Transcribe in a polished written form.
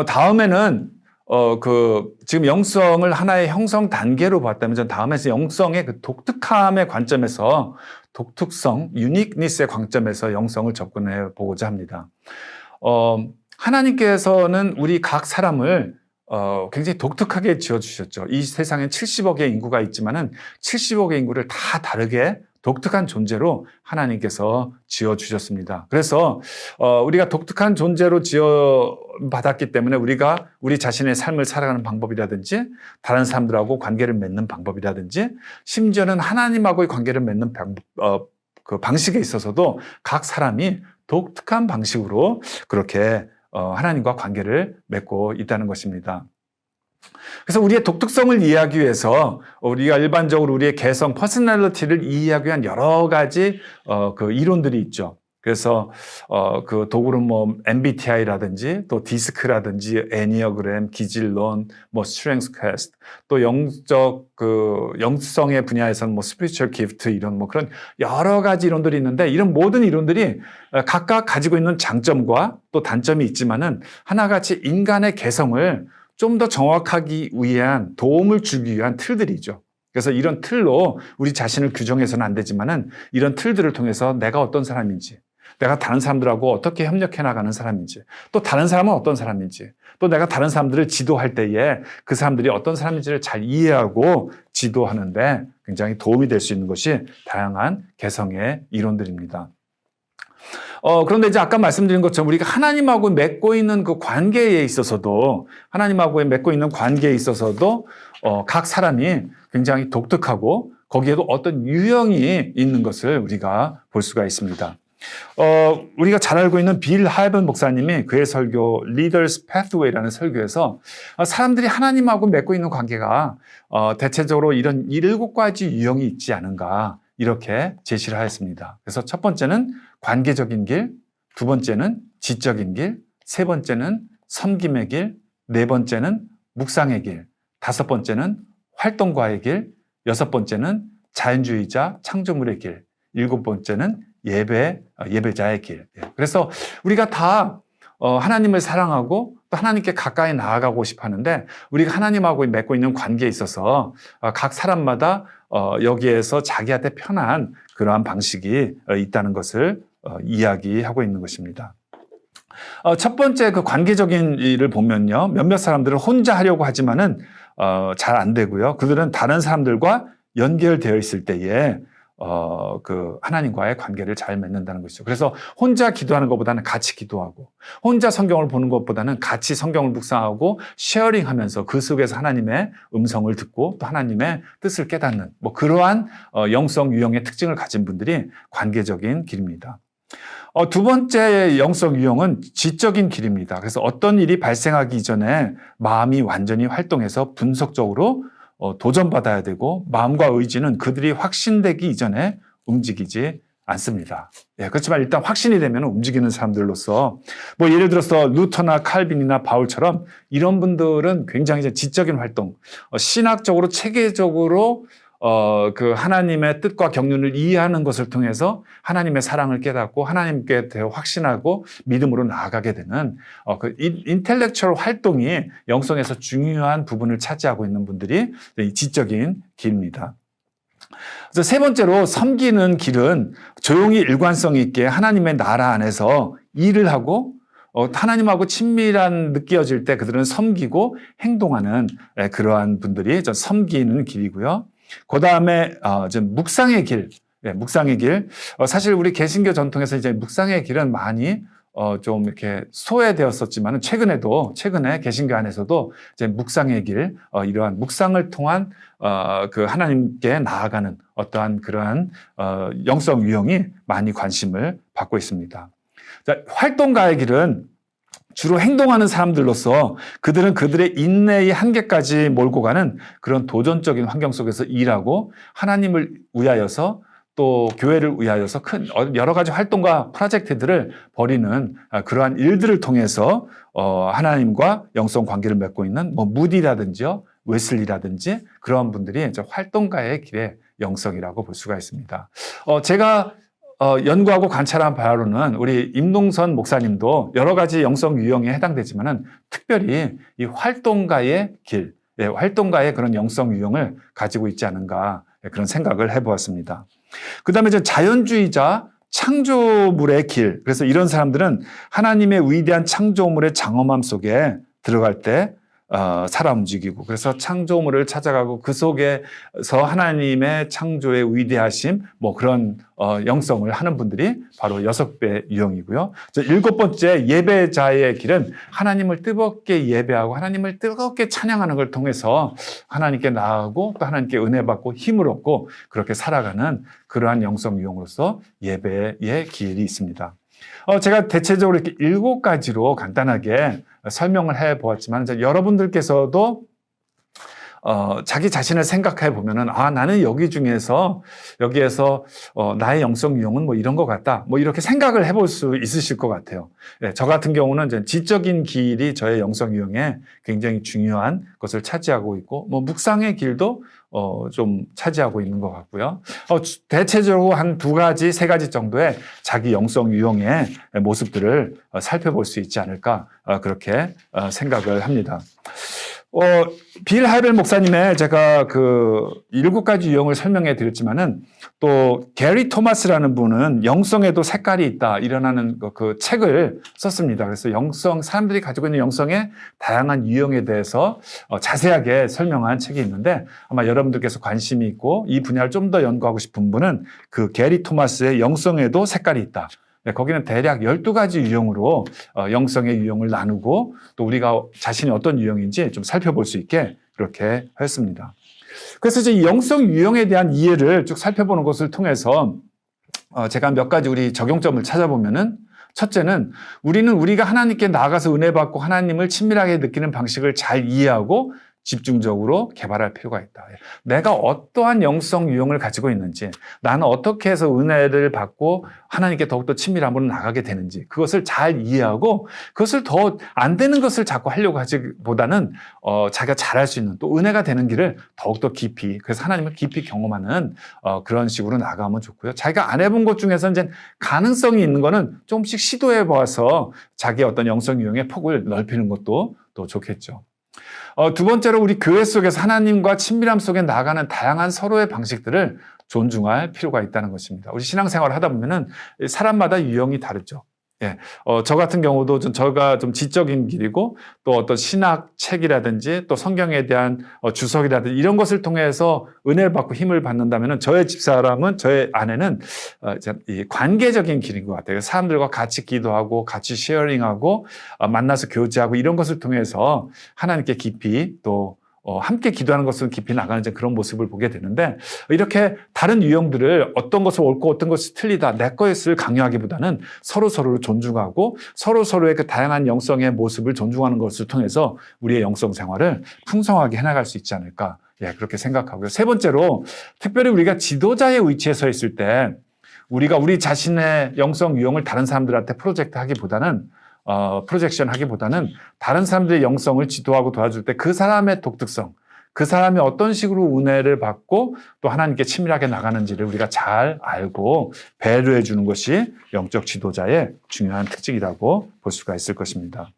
다음에는 지금 영성을 하나의 형성 단계로 봤다면 전 다음에서 영성의 그 독특함의 관점에서 독특성, 유니크니스의 관점에서 영성을 접근해 보고자 합니다. 하나님께서는 우리 각 사람을 굉장히 독특하게 지어주셨죠. 이 세상엔 70억의 인구가 있지만은 70억의 인구를 다 다르게 독특한 존재로 하나님께서 지어주셨습니다. 그래서 우리가 독특한 존재로 지어받았기 때문에 우리가 우리 자신의 삶을 살아가는 방법이라든지 다른 사람들하고 관계를 맺는 방법이라든지 심지어는 하나님하고의 관계를 맺는 그 방식에 있어서도 각 사람이 독특한 방식으로 그렇게 하나님과 관계를 맺고 있다는 것입니다. 그래서 우리의 독특성을 이해하기 위해서 우리가 일반적으로 우리의 개성, 퍼스널리티를 이해하기 위한 여러 가지 그 이론들이 있죠. 그래서 그 도구는 뭐 MBTI라든지 또 디스크라든지 애니어그램, 기질론, 뭐 스트렝스 퀘스트, 또 영성의 분야에서는 뭐 스피리추얼 기프트 이런 뭐 그런 여러 가지 이론들이 있는데 이런 모든 이론들이 각각 가지고 있는 장점과 또 단점이 있지만은 하나같이 인간의 개성을 좀 더 정확하기 위한 도움을 주기 위한 틀들이죠. 그래서 이런 틀로 우리 자신을 규정해서는 안 되지만은 이런 틀들을 통해서 내가 어떤 사람인지, 내가 다른 사람들하고 어떻게 협력해 나가는 사람인지, 또 다른 사람은 어떤 사람인지, 또 내가 다른 사람들을 지도할 때에 그 사람들이 어떤 사람인지를 잘 이해하고 지도하는데 굉장히 도움이 될 수 있는 것이 다양한 개성의 이론들입니다. 그런데 이제 아까 말씀드린 것처럼 우리가 하나님하고 맺고 있는 그 관계에 있어서도 각 사람이 굉장히 독특하고 거기에도 어떤 유형이 있는 것을 우리가 볼 수가 있습니다. 우리가 잘 알고 있는 빌 하이번 목사님이 그의 설교 Leaders Pathway라는 설교에서 사람들이 하나님하고 맺고 있는 관계가 대체적으로 이런 7가지 유형이 있지 않은가 이렇게 제시를 하였습니다. 그래서 첫 번째는 관계적인 길, 두 번째는 지적인 길, 세 번째는 섬김의 길, 네 번째는 묵상의 길, 다섯 번째는 활동가의 길, 여섯 번째는 자연주의자 창조물의 길, 일곱 번째는 예배자의 길. 그래서 우리가 다 하나님을 사랑하고 또 하나님께 가까이 나아가고 싶어 하는데 우리가 하나님하고 맺고 있는 관계에 있어서 각 사람마다 여기에서 자기한테 편한 그러한 방식이 있다는 것을 이야기하고 있는 것입니다. 첫 번째 그 관계적인 일을 보면요. 몇몇 사람들은 혼자 하려고 하지만은 잘 안 되고요. 그들은 다른 사람들과 연결되어 있을 때에 그 하나님과의 관계를 잘 맺는다는 것이죠. 그래서 혼자 기도하는 것보다는 같이 기도하고 혼자 성경을 보는 것보다는 같이 성경을 묵상하고 쉐어링하면서 그 속에서 하나님의 음성을 듣고 또 하나님의 뜻을 깨닫는 뭐 그러한 영성 유형의 특징을 가진 분들이 관계적인 길입니다. 두 번째 영성 유형은 지적인 길입니다. 그래서 어떤 일이 발생하기 전에 마음이 완전히 활동해서 분석적으로 도전받아야 되고 마음과 의지는 그들이 확신되기 이전에 움직이지 않습니다. 그렇지만 일단 확신이 되면 움직이는 사람들로서 뭐 예를 들어서 루터나 칼빈이나 바울처럼 이런 분들은 굉장히 지적인 활동, 신학적으로 체계적으로 그 하나님의 뜻과 경륜을 이해하는 것을 통해서 하나님의 사랑을 깨닫고 하나님께 대해 확신하고 믿음으로 나아가게 되는 그 인텔렉츄얼 활동이 영성에서 중요한 부분을 차지하고 있는 분들이 이 지적인 길입니다. 그래서 세 번째로 섬기는 길은 조용히 일관성 있게 하나님의 나라 안에서 일을 하고 하나님하고 친밀한 느껴질 때 그들은 섬기고 행동하는 그러한 분들이 섬기는 길이고요. 그 다음에 묵상의 길, 묵상의 길. 사실 우리 개신교 전통에서 이제 묵상의 길은 많이 좀 이렇게 소외되었었지만 최근에 개신교 안에서도 이제 묵상의 길, 이러한 묵상을 통한 그 하나님께 나아가는 어떠한 그러한 영성 유형이 많이 관심을 받고 있습니다. 자, 활동가의 길은 주로 행동하는 사람들로서 그들은 그들의 인내의 한계까지 몰고 가는 그런 도전적인 환경 속에서 일하고 하나님을 위하여서 또 교회를 위하여서 큰 여러 가지 활동과 프로젝트들을 벌이는 그러한 일들을 통해서 하나님과 영성 관계를 맺고 있는 뭐 무디라든지요, 웨슬리라든지 그러한 분들이 이제 활동가의 길의 영성이라고 볼 수가 있습니다. 제가 연구하고 관찰한 바로는 우리 임동선 목사님도 여러 가지 영성 유형에 해당되지만은 특별히 이 활동가의 길, 활동가의 그런 영성 유형을 가지고 있지 않은가 그런 생각을 해보았습니다. 그 다음에 자연주의자, 창조물의 길. 그래서 이런 사람들은 하나님의 위대한 창조물의 장엄함 속에 들어갈 때 살아 움직이고 그래서 창조물을 찾아가고 그 속에서 하나님의 창조의 위대하심 그런 영성을 하는 분들이 바로 6배 유형이고요. 7번째 예배자의 길은 하나님을 뜨겁게 예배하고 하나님을 뜨겁게 찬양하는 걸 통해서 하나님께 나아가고 또 하나님께 은혜 받고 힘을 얻고 그렇게 살아가는 그러한 영성 유형으로서 예배의 길이 있습니다. 제가 대체적으로 이렇게 7가지로 간단하게 설명을 해 보았지만 여러분들께서도 자기 자신을 생각해 보면은 나는 여기에서 나의 영성 유형은 이런 것 같다. 이렇게 생각을 해볼 수 있으실 것 같아요. 저 같은 경우는 지적인 길이 저의 영성 유형에 굉장히 중요한 것을 차지하고 있고 묵상의 길도 좀 차지하고 있는 것 같고요. 대체적으로 한 2가지, 3가지 정도의 자기 영성 유형의 모습들을 살펴볼 수 있지 않을까 그렇게 생각을 합니다. 빌 하이벨 목사님의 제가 7가지 유형을 설명해 드렸지만은 또 게리 토마스라는 분은 영성에도 색깔이 있다 일어나는 그 책을 썼습니다. 그래서 사람들이 가지고 있는 영성의 다양한 유형에 대해서 자세하게 설명한 책이 있는데 아마 여러분들께서 관심이 있고 이 분야를 좀 더 연구하고 싶은 분은 그 게리 토마스의 영성에도 색깔이 있다. 거기는 대략 12가지 유형으로 영성의 유형을 나누고 또 우리가 자신이 어떤 유형인지 좀 살펴볼 수 있게 그렇게 했습니다. 그래서 이제 영성 유형에 대한 이해를 쭉 살펴보는 것을 통해서 제가 몇 가지 우리 적용점을 찾아보면은 첫째는 우리가 하나님께 나아가서 은혜 받고 하나님을 친밀하게 느끼는 방식을 잘 이해하고 집중적으로 개발할 필요가 있다. 내가 어떠한 영성 유형을 가지고 있는지, 나는 어떻게 해서 은혜를 받고 하나님께 더욱더 친밀함으로 나가게 되는지 그것을 잘 이해하고 그것을 더 안 되는 것을 자꾸 하려고 하기보다는 자기가 잘할 수 있는 또 은혜가 되는 길을 더욱더 깊이 그래서 하나님을 깊이 경험하는 그런 식으로 나가면 좋고요. 자기가 안 해본 것 중에서 이제 가능성이 있는 거는 조금씩 시도해 봐서 자기의 어떤 영성 유형의 폭을 넓히는 것도 또 좋겠죠. 2번째로 우리 교회 속에서 하나님과 친밀함 속에 나아가는 다양한 서로의 방식들을 존중할 필요가 있다는 것입니다. 우리 신앙생활을 하다 보면은 사람마다 유형이 다르죠. 저 같은 경우도 저가 좀 지적인 길이고 또 어떤 신학 책이라든지 또 성경에 대한 주석이라든지 이런 것을 통해서 은혜를 받고 힘을 받는다면은 저의 집사람은 저의 아내는 이 관계적인 길인 것 같아요. 사람들과 같이 기도하고 같이 쉐어링하고 만나서 교제하고 이런 것을 통해서 하나님께 깊이 또 함께 기도하는 것은 깊이 나가는 그런 모습을 보게 되는데 이렇게 다른 유형들을 어떤 것을 옳고 어떤 것이 틀리다 내 것을 강요하기보다는 서로를 존중하고 서로의 그 다양한 영성의 모습을 존중하는 것을 통해서 우리의 영성 생활을 풍성하게 해나갈 수 있지 않을까 그렇게 생각하고요. 3번째로 특별히 우리가 지도자의 위치에 서 있을 때 우리 자신의 영성 유형을 다른 사람들한테 프로젝션 하기보다는 다른 사람들의 영성을 지도하고 도와줄 때 그 사람의 독특성, 그 사람이 어떤 식으로 은혜를 받고 또 하나님께 친밀하게 나가는지를 우리가 잘 알고 배려해 주는 것이 영적 지도자의 중요한 특징이라고 볼 수가 있을 것입니다.